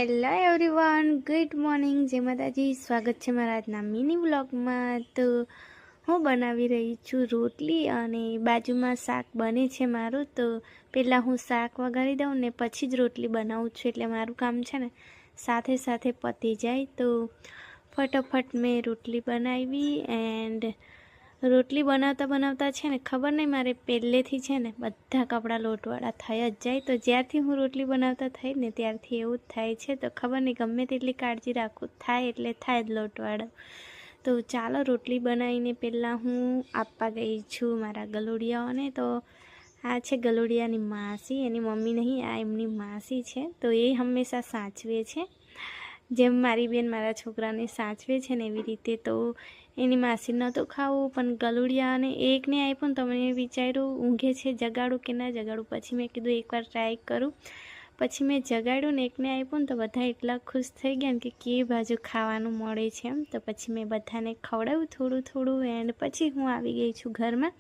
Hello everyone, good morning, જય માતાજી. સ્વાગત છે મારા આજના મિની વ્લોગમાં. તો હું બનાવી રહી છું રોટલી અને બાજુમાં શાક બને છે મારું. તો પહેલાં હું શાક વઘારી દઉં ને પછી જ રોટલી બનાવું છું, એટલે મારું કામ છે ને સાથે સાથે પતી જાય. તો ફટાફટ મેં રોટલી બનાવી. એન્ડ રોટલી બનાવતા બનાવતા છે ને ખબર નહીં, મારે પહેલેથી છે ને બધા કપડાં લોટવાળા થઈ જ જાય. તો જ્યારથી હું રોટલી બનાવતા થઈ ને ત્યારથી એવું જ થાય છે. તો ખબર નહીં, ગમે તેટલી કાળજી રાખું, થાય એટલે થાય જ લોટવાળો. તો ચાલો રોટલી બનાવીને પહેલાં હું આપવા ગઈ છું મારા ગલુડિયાઓને. તો આ છે ગલુડિયાની માસી, એની મમ્મી નહીં, આ એમની માસી છે. તો એ હંમેશા સાચવે છે, જેમ મારી બેન મારા છોકરાને સાચવે છે ને એવી રીતે. તો એની માસી નહોતું ખાવું, પણ ગલુડિયાને એકને આપ્યું ને તો મેં વિચાર્યું ઊંઘે છે, જગાડું કે ના જગાડું. પછી મેં કીધું એકવાર ટ્રાય કરું. પછી મેં જગાડ્યું ને એકને આપ્યું ને તો બધા એટલા ખુશ થઈ ગયા ને કે કેવી બાજુ ખાવાનું મળે છે એમ. તો પછી મેં બધાને ખવડાવ્યું થોડું થોડું. એન્ડ પછી હું આવી ગઈ છું ઘરમાં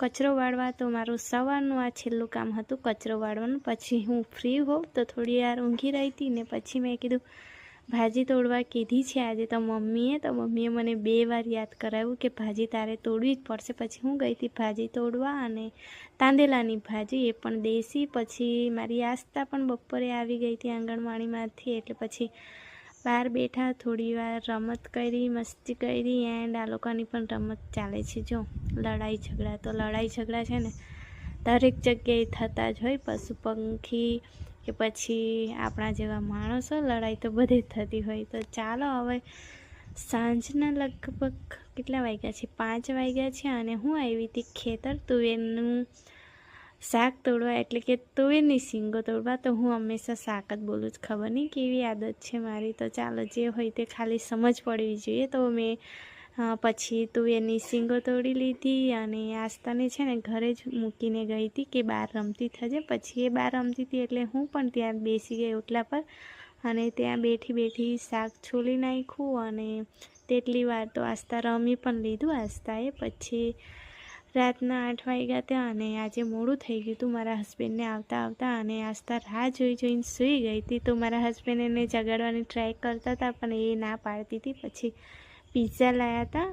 કચરો વાળવા. તો મારું સવારનું આ છેલ્લું કામ હતું, કચરો વાળવાનું. પછી હું ફ્રી હોઉં તો થોડી વાર ઊંઘી રહી હતી ને પછી મેં કીધું ભાજી તોડવા કીધી છે આજે તો મમ્મીએ. તો મમ્મીએ મને 2 વાર યાદ કરાવ્યું કે ભાજી તારે તોડવી જ પડશે. પછી હું ગઈ હતી ભાજી તોડવા, અને તાંદેલાની ભાજી, એ પણ દેશી. પછી મારી આસ્થા પણ બપોરે આવી ગઈ હતી આંગણવાડીમાંથી. એટલે પછી બહાર બેઠા, થોડી વાર રમત કરી, મસ્તી કરી. એન્ડ આ લોકોની પણ રમત ચાલે છે, જો લડાઈ ઝઘડા. તો લડાઈ ઝઘડા છે ને દરેક જગ્યાએ થતા જ હોય, પશુ પંખી કે પછી આપણા જેવા માણસો, લડાઈ તો બધે જ થતી હોય. તો ચાલો હવે સાંજના લગભગ કેટલા વાગ્યા છે, 5 વાગ્યા છે, અને હું આવી હતી ખેતર તુવેરનું શાક તોડવા, એટલે કે તુવેરની શીંગો તોડવા. તો હું હંમેશા શાક જ બોલું જ, ખબર નહીં કેવી આદત છે મારી. તો ચાલો જે હોય તે ખાલી સમજ પડવી જોઈએ. તો મેં પછી તુવેરની શીંગો તોડી લીધી, અને આસ્તાને છે ને ઘરે જ મૂકીને ગઈ હતી કે બહાર રમતી થજે. પછી એ બહાર રમતી હતી એટલે હું પણ ત્યાં બેસી ગઈ ઓટલા પર, અને ત્યાં બેઠી બેઠી શાક છોલી નાખ્યું. અને તેટલી વાર તો આસ્તા રમી પણ લીધું આસ્તાએ. પછી રાતના 8 વાગ્યા હતા, અને આજે મોડું થઈ ગયું હતું મારા હસબન્ડને આવતા આવતા. અને આસ્તા રાહ જોઈને સૂઈ ગઈ હતી. તો મારા હસબન્ડ એને જગાડવાની ટ્રાય કરતા હતા, પણ એ ના પાડતી હતી. પછી પિઝા લાવ્યા હતા,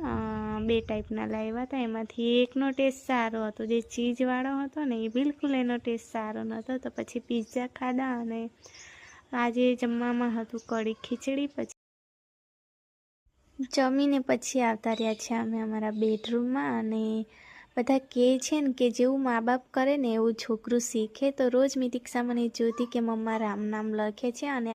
2 ટાઈપના લાવ્યા હતા. એમાંથી એકનો ટેસ્ટ સારો હતો, જે ચીઝવાળો હતો ને એ બિલકુલ એનો ટેસ્ટ સારો નહોતો. તો પછી પિઝા ખાધા. અને આજે જમવામાં હતું કઢી ખીચડી. પછી જમીને પછી આવતા રહ્યા છે અમે અમારા બેડરૂમમાં. અને બધા કહે છે ને કે જેવું મા બાપ કરે ને એવું છોકરું શીખે. તો રોજ મિતિક્ષા મને જોતી કે મમ્મા રામ નામ લખે છે, અને